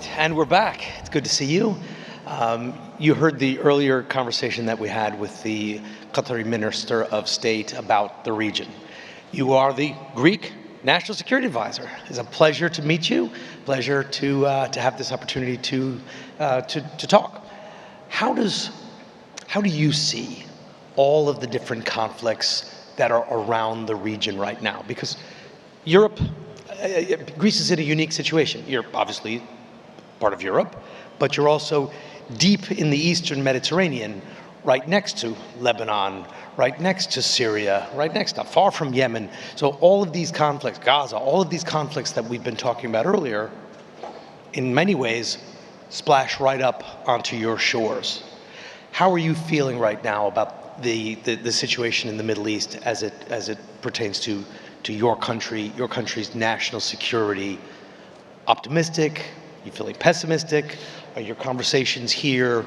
right, and we're back. It's good to see you. You heard the earlier conversation that we had with the Qatari Minister of State about the region. You are the Greek National Security Advisor. It's a pleasure to meet you. Pleasure to have this opportunity to talk. How do you see all of the different conflicts that are around the region right now? Because Europe, Greece is in a unique situation. You're obviously part of Europe, but you're also deep in the Eastern Mediterranean, right next to Lebanon, right next to Syria, right next, not far from Yemen. So all of these conflicts, Gaza, all of these conflicts that we've been talking about earlier, in many ways, splash right up onto your shores. How are you feeling right now about the situation in the Middle East as it pertains to your country, your country's national security? Optimistic? Are you feeling pessimistic? Are your conversations here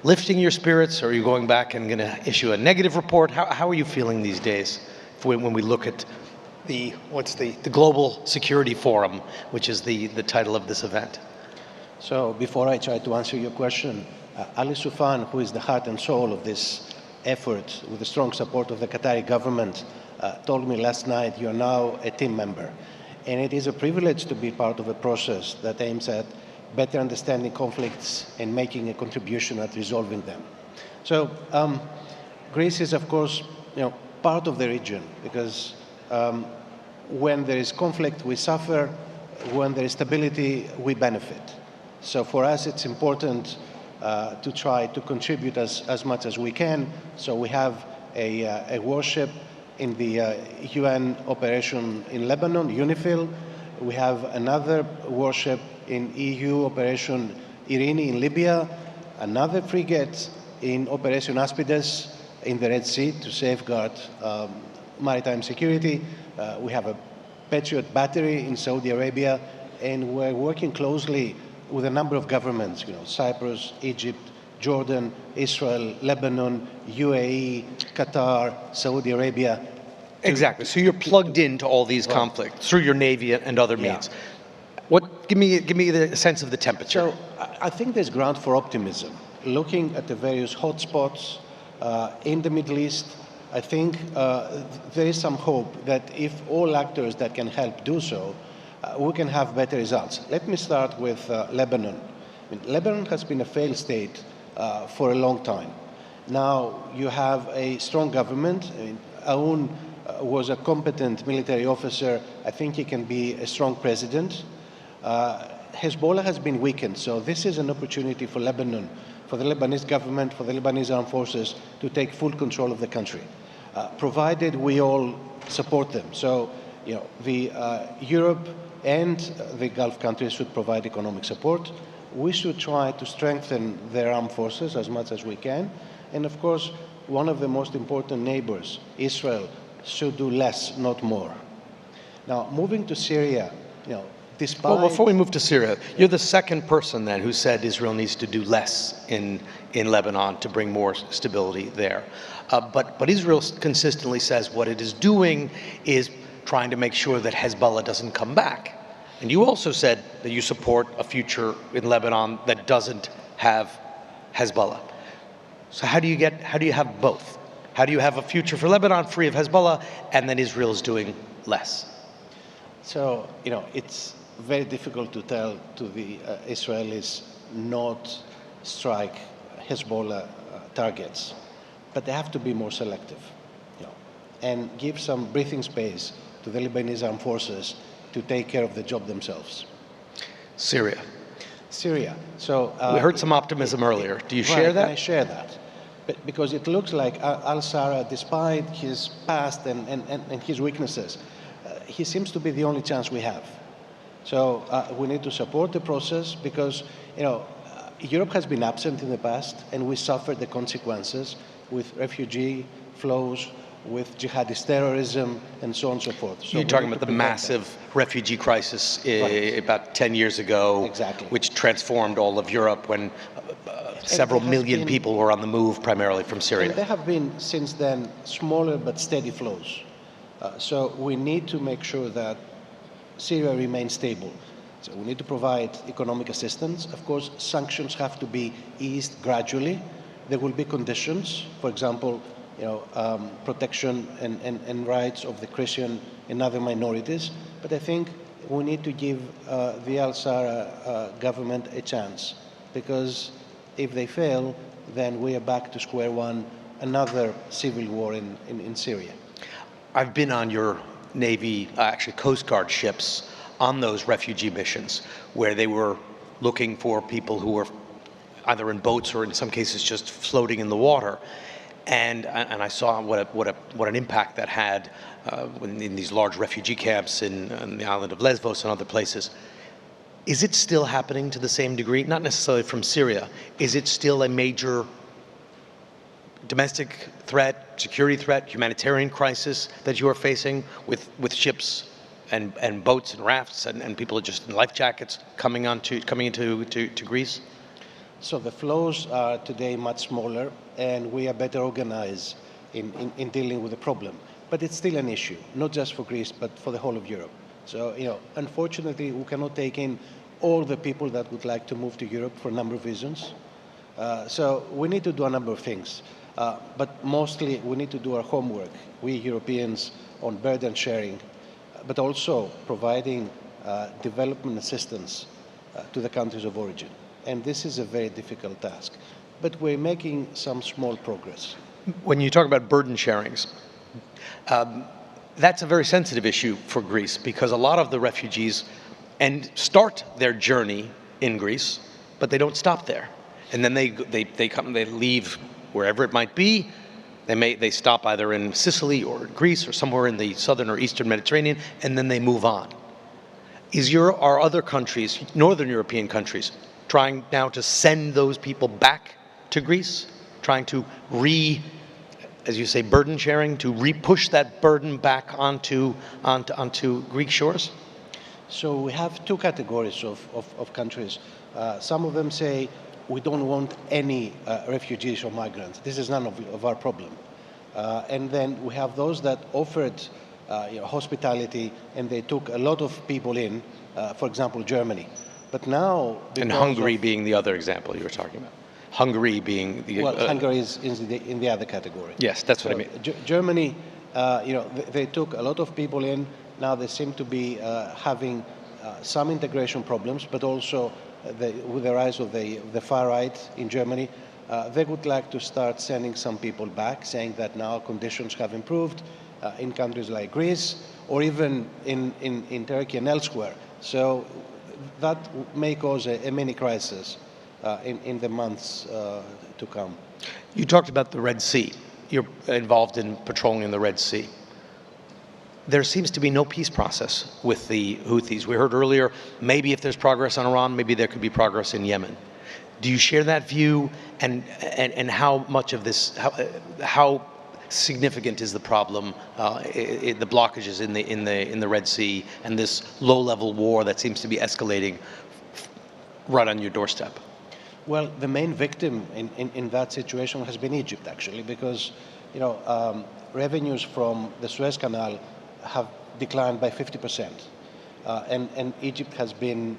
lifting your spirits, or are you going back and going to issue a negative report? How are you feeling these days when we look at the Global Security Forum, which is the title of this event? So before I try to answer your question, Ali Soufan, who is the heart and soul of this effort with the strong support of the Qatari government, told me last night, you're now a team member. And it is a privilege to be part of a process that aims at better understanding conflicts and making a contribution at resolving them. So Greece is, of course, part of the region, because when there is conflict, we suffer. When there is stability, we benefit. So for us, it's important to try to contribute as much as we can. So we have a warship in the UN operation in Lebanon, UNIFIL. We have another warship in EU operation Irini in Libya, another frigate in operation Auspices in the Red Sea to safeguard maritime security. We have a Patriot battery in Saudi Arabia, and we're working closely with a number of governments, Cyprus, Egypt, Jordan, Israel, Lebanon, UAE, Qatar, Saudi Arabia. Exactly. So you're plugged into all these conflicts through your Navy and other means. Give me the sense of the temperature. So I think there's ground for optimism. Looking at the various hotspots in the Middle East, I think there is some hope that if all actors that can help do so, we can have better results. Let me start with Lebanon. Lebanon has been a failed state for a long time. Now you have a strong government. Aoun was a competent military officer. I think he can be a strong president. Hezbollah has been weakened, so this is an opportunity for Lebanon, for the Lebanese government, for the Lebanese armed forces to take full control of the country, provided we all support them. So, Europe and the Gulf countries should provide economic support. We should try to strengthen their armed forces as much as we can. And of course, one of the most important neighbors, Israel, should do less, not more. Now, moving to Syria, despite... Well, before we move to Syria, you're the second person then who said Israel needs to do less in Lebanon to bring more stability there. But Israel consistently says what it is doing is trying to make sure that Hezbollah doesn't come back. And you also said that you support a future in Lebanon that doesn't have Hezbollah. So how do you have both? How do you have a future for Lebanon free of Hezbollah, and then Israel is doing less? So, it's very difficult to tell to the Israelis not strike Hezbollah targets, but they have to be more selective, and give some breathing space to the Lebanese armed forces to take care of the job themselves. Syria. So we heard some optimism earlier. Do you share that? I share that. Because it looks like al-Sara, despite his past and his weaknesses, he seems to be the only chance we have. So we need to support the process because, Europe has been absent in the past, and we suffered the consequences with refugee flows, with jihadist terrorism, and so on and so forth. So you're talking about the massive refugee crisis about 10 years ago, exactly, which transformed all of Europe when several million people were on the move, primarily from Syria. And there have been, since then, smaller but steady flows. So we need to make sure that Syria remains stable. So we need to provide economic assistance. Of course, sanctions have to be eased gradually. There will be conditions, for example, protection and rights of the Christian and other minorities. But I think we need to give the Al-Sara government a chance, because if they fail, then we are back to square one, another civil war in Syria. I've been on your Navy, actually Coast Guard ships on those refugee missions where they were looking for people who were either in boats or in some cases just floating in the water. And I saw what an impact that had in these large refugee camps on the island of Lesbos and other places. Is it still happening to the same degree? Not necessarily from Syria. Is it still a major domestic threat, security threat, humanitarian crisis that you are facing with ships and boats and rafts and people just in life jackets coming into Greece? So the flows are today much smaller, and we are better organized in dealing with the problem. But it's still an issue, not just for Greece, but for the whole of Europe. So, unfortunately, we cannot take in all the people that would like to move to Europe for a number of reasons. So we need to do a number of things. But mostly, we need to do our homework, we Europeans, on burden sharing, but also providing development assistance to the countries of origin. And this is a very difficult task. But we're making some small progress. When you talk about burden sharings, that's a very sensitive issue for Greece, because a lot of the refugees start their journey in Greece, but they don't stop there. And then they leave wherever it might be. They stop either in Sicily or Greece or somewhere in the southern or eastern Mediterranean, and then they move on. Are other countries, Northern European countries, trying now to send those people back to Greece, trying to as you say, burden sharing, to push that burden back onto Greek shores? So we have two categories of countries. Some of them say, we don't want any refugees or migrants. This is none of our problem. And then we have those that offered hospitality, and they took a lot of people in, for example, Germany. But now... And Hungary being the other example you were talking about. Hungary being the... Well, Hungary is in the other category. Yes, that's what I mean. Germany, they took a lot of people in. Now they seem to be having some integration problems, but also with the rise of the far right in Germany, they would like to start sending some people back, saying that now conditions have improved in countries like Greece, or even in Turkey and elsewhere. So that may cause a mini crisis in the months to come. You talked about the Red Sea. You're involved in patrolling in the Red Sea. There seems to be no peace process with the Houthis. We heard earlier, maybe if there's progress on Iran, maybe there could be progress in Yemen. Do you share that view? And how much of this, how significant is the problem, the blockages in the Red Sea, and this low-level war that seems to be escalating right on your doorstep? Well, the main victim in that situation has been Egypt, actually, because revenues from the Suez Canal have declined by 50%, and Egypt has been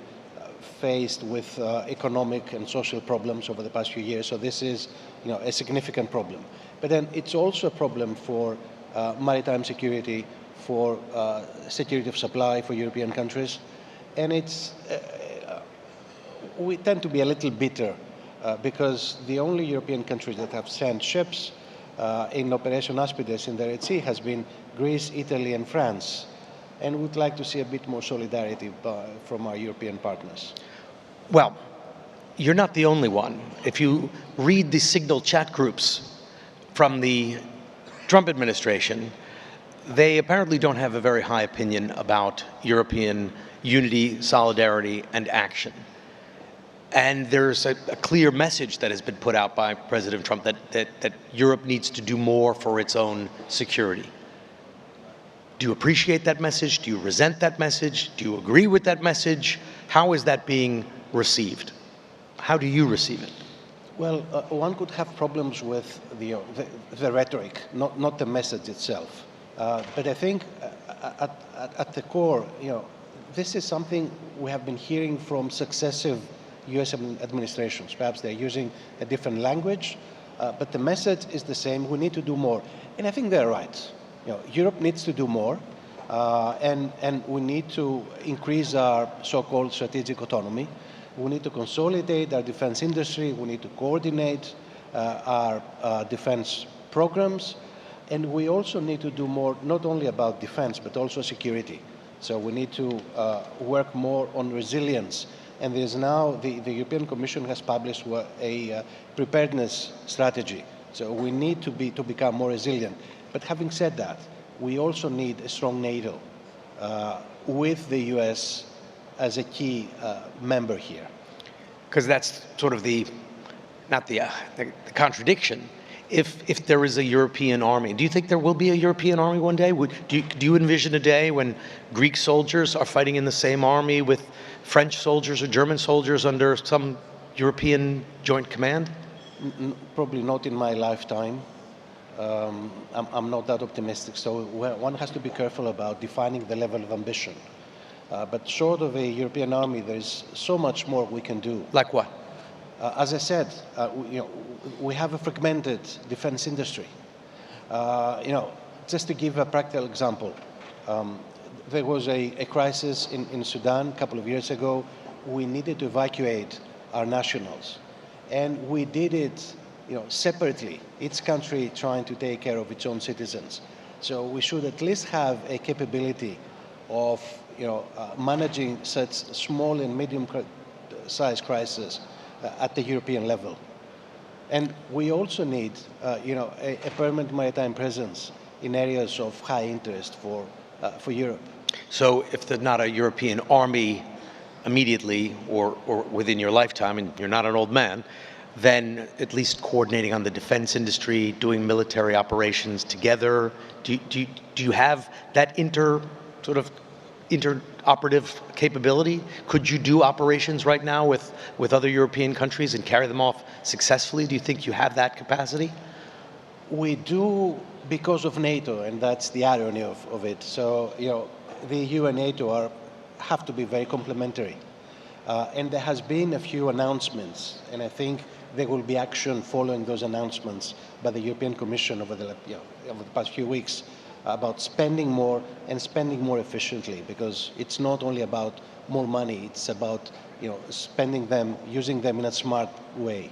faced with economic and social problems over the past few years. So this is, a significant problem. But then it's also a problem for maritime security, for security of supply for European countries, and we tend to be a little bitter because the only European countries that have sent ships in Operation Auspices in the Red Sea has been Greece, Italy, and France. And we'd like to see a bit more solidarity from our European partners. Well, you're not the only one. If you read the Signal chat groups from the Trump administration, they apparently don't have a very high opinion about European unity, solidarity, and action. And there's a clear message that has been put out by President Trump that Europe needs to do more for its own security. Do you appreciate that message? Do you resent that message? Do you agree with that message? How is that being received? How do you receive it? Well, one could have problems with the rhetoric, not the message itself. But I think at the core, this is something we have been hearing from successive US administrations. Perhaps they're using a different language, but the message is the same. We need to do more. And I think they're right. Europe needs to do more, and we need to increase our so-called strategic autonomy. We need to consolidate our defense industry. We need to coordinate our defense programs. And we also need to do more, not only about defense, but also security. So we need to work more on resilience. And there's now, the European Commission has published a preparedness strategy. So we need to become more resilient. But having said that, we also need a strong NATO with the US as a key member here. Because that's sort of not the contradiction. If there is a European army, do you think there will be a European army one day? Do you envision a day when Greek soldiers are fighting in the same army with French soldiers or German soldiers under some European joint command? Probably not in my lifetime. I'm not that optimistic, so one has to be careful about defining the level of ambition. But short of a European army, there's so much more we can do. Like what? As I said, we have a fragmented defense industry. Just to give a practical example, there was a crisis in Sudan a couple of years ago. We needed to evacuate our nationals, and we did it separately, each country trying to take care of its own citizens. So we should at least have a capability of managing such small and medium-sized crises at the European level. And we also need a permanent maritime presence in areas of high interest for Europe. So if there's not a European army immediately or within your lifetime, and you're not an old man, then at least coordinating on the defense industry, doing military operations together. Do you have that interoperative capability? Could you do operations right now with other European countries and carry them off successfully? Do you think you have that capacity? We do, because of NATO, and that's the irony of it. So, the EU and NATO have to be very complementary. And there has been a few announcements, and I think there will be action following those announcements by the European Commission over the past few weeks about spending more and spending more efficiently, because it's not only about more money, it's about spending them, using them in a smart way.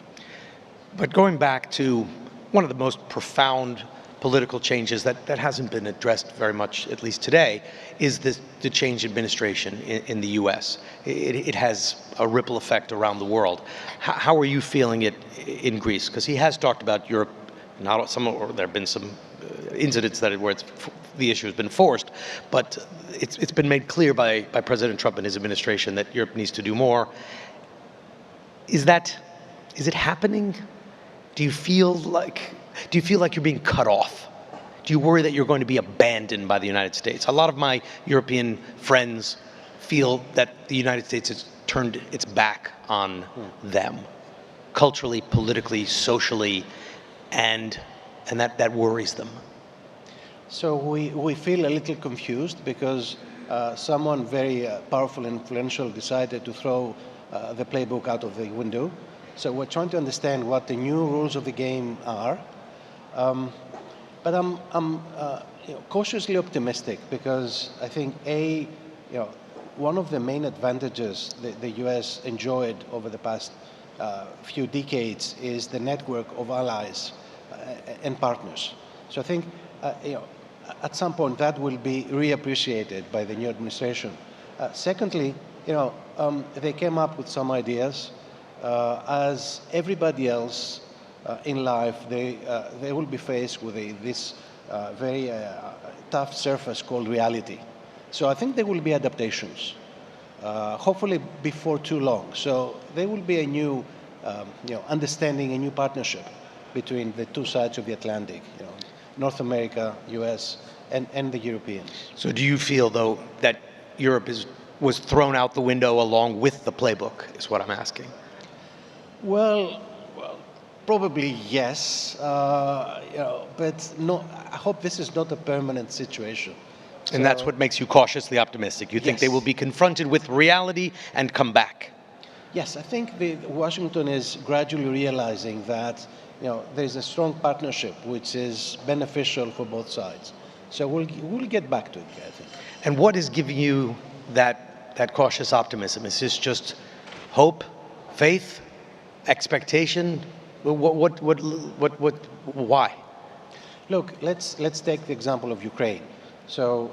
But going back to one of the most profound political changes that hasn't been addressed very much, at least today, is the change administration in the US. It has a ripple effect around the world. How are you feeling it in Greece? Because he has talked about Europe, there have been some incidents where the issue has been forced, but it's been made clear by President Trump and his administration that Europe needs to do more. Is it happening? Do you feel like you're being cut off? Do you worry that you're going to be abandoned by the United States? A lot of my European friends feel that the United States has turned its back on them, culturally, politically, socially, and that worries them. So we feel a little confused because someone very powerful and influential decided to throw the playbook out of the window. So we're trying to understand what the new rules of the game are. But I'm cautiously optimistic because I think one of the main advantages the U.S. enjoyed over the past few decades is the network of allies and partners. So I think at some point that will be reappreciated by the new administration. Secondly, they came up with some ideas. As everybody else in life, they will be faced with this very tough surface called reality. So I think there will be adaptations, hopefully before too long. So there will be a new understanding, a new partnership between the two sides of the Atlantic, North America, US, and the Europeans. So do you feel, though, that Europe was thrown out the window along with the playbook, is what I'm asking? Well, probably yes, but no. I hope this is not a permanent situation. And that's what makes you cautiously optimistic. You think they will be confronted with reality and come back. Yes, I think Washington is gradually realizing that there's a strong partnership which is beneficial for both sides. So we'll get back to it, I think. And what is giving you that cautious optimism? Is this just hope, faith, expectation? Why? Look, let's take the example of Ukraine. So,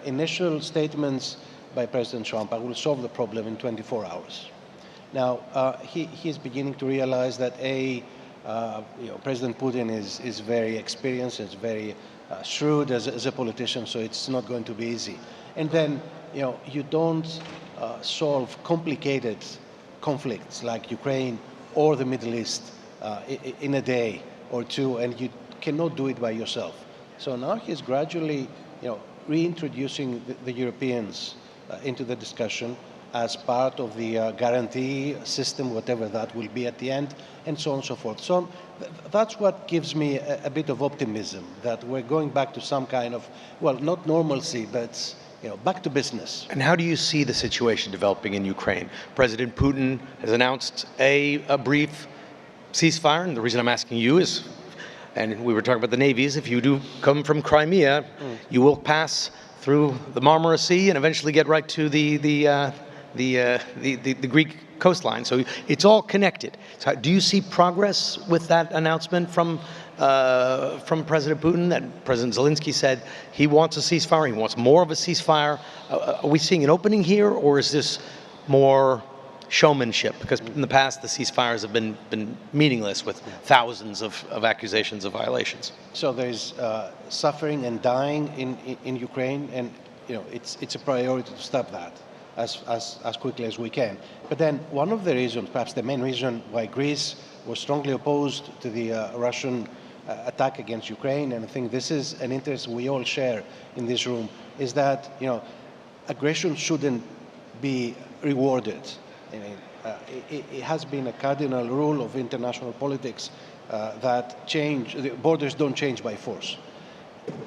initial statements by President Trump, I will solve the problem in 24 hours. Now, he's beginning to realize that President Putin is very experienced, is very shrewd as a politician, so it's not going to be easy. And then, you don't solve complicated conflicts like Ukraine or the Middle East in a day or two, and you cannot do it by yourself. So now he's gradually, reintroducing the Europeans into the discussion as part of the guarantee system, whatever that will be at the end, and so on and so forth. So that's what gives me a bit of optimism, that we're going back to some kind of, well, not normalcy, but back to business. And how do you see the situation developing in Ukraine? President Putin has announced a brief ceasefire, and the reason I'm asking you is, and we were talking about the navies, if you do come from Crimea, you will pass through the Marmara Sea and eventually get right to the Greek coastline. So it's all connected. So do you see progress with that announcement from President Putin? That President Zelensky said he wants a ceasefire, he wants more of a ceasefire. Are we seeing an opening here, or is this more showmanship? Because in the past, the ceasefires have been meaningless with thousands of accusations of violations. So there's suffering and dying in Ukraine, and it's a priority to stop that as quickly as we can. But then one of the reasons, perhaps the main reason why Greece was strongly opposed to the Russian attack against Ukraine, and I think this is an interest we all share in this room, is that aggression shouldn't be rewarded. It has been a cardinal rule of international politics that the borders don't change by force.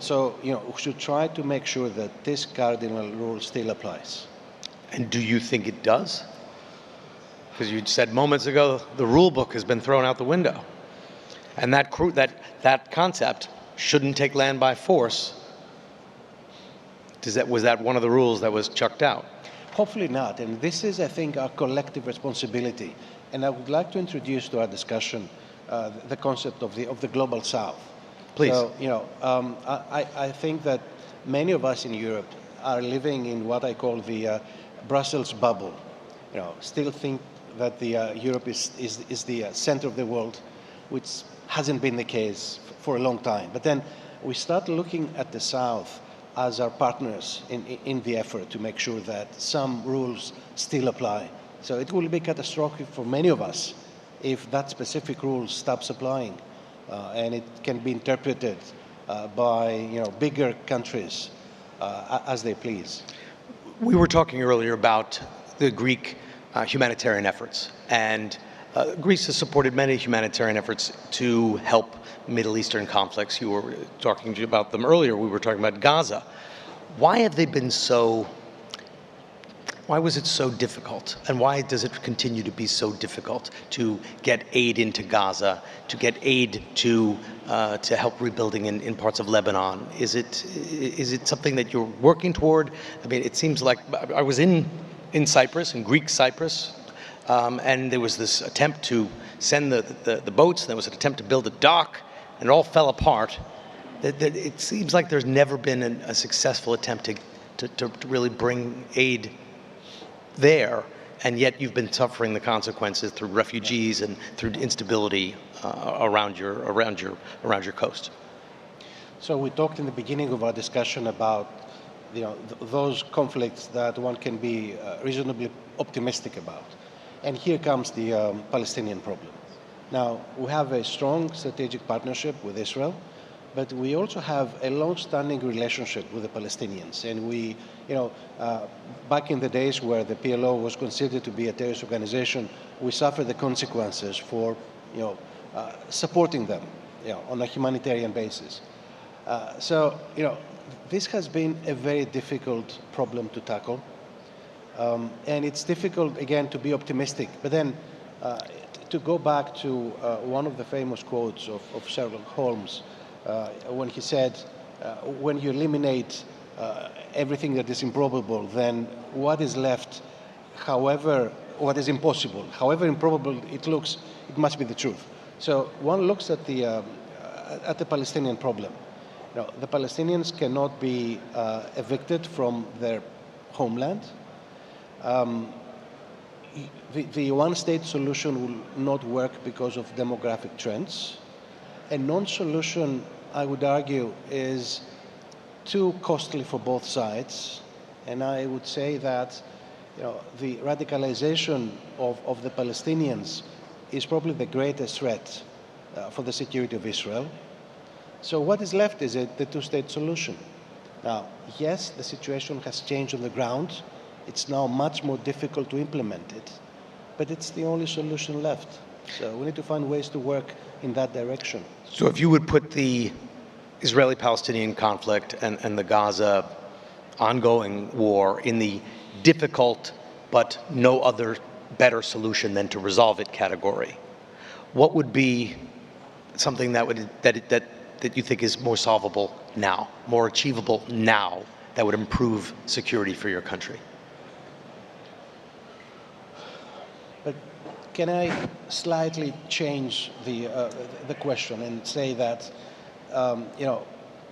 So, we should try to make sure that this cardinal rule still applies. And do you think it does? Because you said moments ago the rule book has been thrown out the window, and that concept shouldn't take land by force. Was that one of the rules that was chucked out? Hopefully not, and this is, I think, our collective responsibility. And I would like to introduce to our discussion the concept of the global South. Please. So, I think that many of us in Europe are living in what I call the Brussels bubble. Still think that Europe is the center of the world, which hasn't been the case for a long time. But then we start looking at the South as our partners in the effort to make sure that some rules still apply. So it will be catastrophic for many of us if that specific rule stops applying, and it can be interpreted by bigger countries as they please. We were talking earlier about the Greek humanitarian efforts, and Greece has supported many humanitarian efforts to help Middle Eastern conflicts. You were talking about them earlier. We were talking about Gaza. Why was it so difficult, and why does it continue to be so difficult to get aid into Gaza, to get aid to help rebuilding in parts of Lebanon? Is it something that you're working toward? I mean, it seems like I was in Cyprus, in Greek Cyprus, and there was this attempt to send the boats, and there was an attempt to build a dock, and it all fell apart. It seems like there's never been a successful attempt to really bring aid there, and yet you've been suffering the consequences through refugees and through instability around your coast. So we talked in the beginning of our discussion about those conflicts that one can be reasonably optimistic about, and here comes the Palestinian problem. Now, we have a strong strategic partnership with Israel, but we also have a long-standing relationship with the Palestinians. And we, back in the days where the PLO was considered to be a terrorist organization, we suffered the consequences for, supporting them, on a humanitarian basis. So, this has been a very difficult problem to tackle. And it's difficult, again, to be optimistic. But then, to go back to one of the famous quotes of Sherlock Holmes, when he said, when you eliminate everything that is improbable, then what is left, what is impossible, however improbable it looks, it must be the truth. So one looks at the Palestinian problem. The Palestinians cannot be evicted from their homeland. The one-state solution will not work because of demographic trends. A non-solution, I would argue, is too costly for both sides. And I would say that the radicalization of the Palestinians is probably the greatest threat for the security of Israel. So what is left is the two-state solution. Now, yes, the situation has changed on the ground. It's now much more difficult to implement it, but it's the only solution left. So we need to find ways to work in that direction. So if you would put the Israeli-Palestinian conflict and the Gaza ongoing war in the difficult but no other better solution than to resolve it category, what would be something that you think is more solvable now, more achievable now, that would improve security for your country? But can I slightly change the question and say that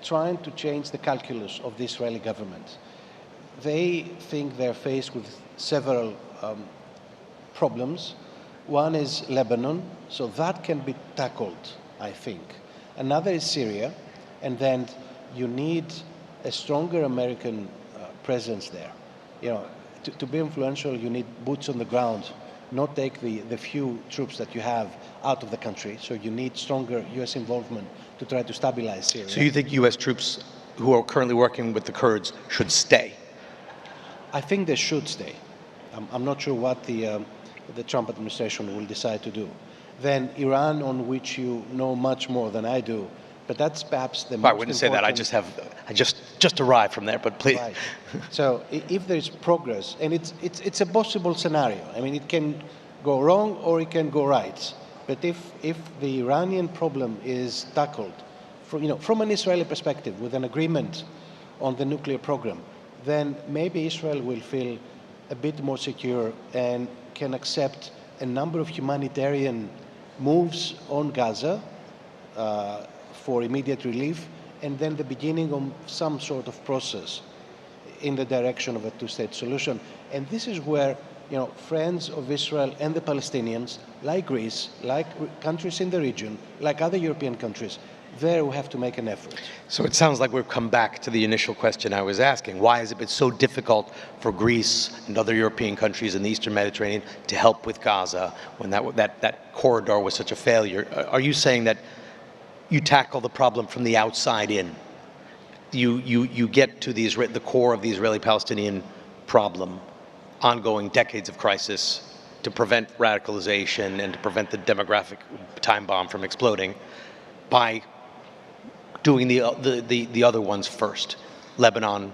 trying to change the calculus of the Israeli government, they think they're faced with several problems. One is Lebanon, so that can be tackled, I think. Another is Syria, and then you need a stronger American presence there. To be influential, you need boots on the ground, not take the few troops that you have out of the country. So you need stronger U.S. involvement to try to stabilize Syria. So you think U.S. troops who are currently working with the Kurds should stay? I think they should stay. I'm not sure what the Trump administration will decide to do. Then Iran, on which you know much more than I do, but that's perhaps the most I wouldn't say that. I just arrived from there, but please. Right. So if there's progress, and it's a possible scenario. I mean, it can go wrong or it can go right. But if the Iranian problem is tackled from an Israeli perspective with an agreement on the nuclear program, then maybe Israel will feel a bit more secure and can accept a number of humanitarian moves on Gaza for immediate relief, and then the beginning of some sort of process in the direction of a two-state solution. And this is where friends of Israel and the Palestinians, like Greece, like countries in the region, like other European countries, there we have to make an effort. So it sounds like we've come back to the initial question I was asking. Why has it been so difficult for Greece and other European countries in the Eastern Mediterranean to help with Gaza when that corridor was such a failure? Are you saying that you tackle the problem from the outside in? You get to the core of the Israeli-Palestinian problem, ongoing decades of crisis, to prevent radicalization and to prevent the demographic time bomb from exploding by doing the other ones first. Lebanon,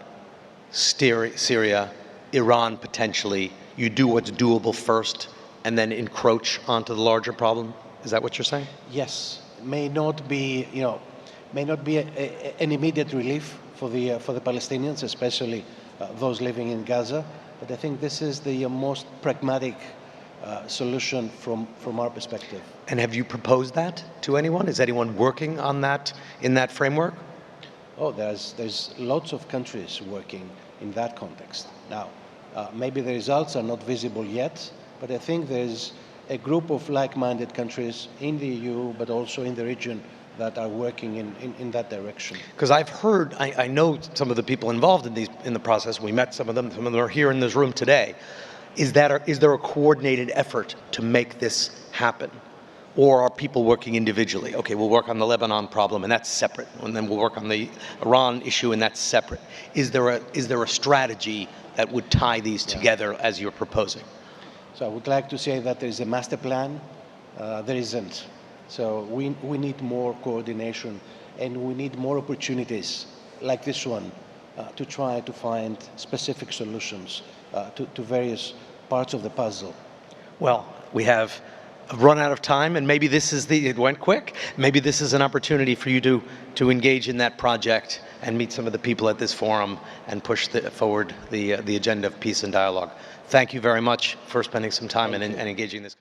Syria, Iran potentially. You do what's doable first and then encroach onto the larger problem? Is that what you're saying? Yes. May not be an immediate relief for the Palestinians, especially those living in Gaza. But I think this is the most pragmatic solution from our perspective. And have you proposed that to anyone? Is anyone working on that in that framework? Oh, there's lots of countries working in that context. Now, maybe the results are not visible yet, but I think there's a group of like-minded countries in the EU, but also in the region, that are working in that direction. Because I've heard, I know some of the people involved in the process. We met some of them are here in this room today. Is there a coordinated effort to make this happen? Or are people working individually? Okay, we'll work on the Lebanon problem, and that's separate. And then we'll work on the Iran issue, and that's separate. Is there a strategy that would tie these together as you're proposing? So I would like to say that there is a master plan. There isn't. So we need more coordination, and we need more opportunities like this one to try to find specific solutions to various parts of the puzzle? Well, we have run out of time, and maybe this is it went quick. Maybe this is an opportunity for you to engage in that project and meet some of the people at this forum and push forward the agenda of peace and dialogue. Thank you very much for spending some time and engaging in this.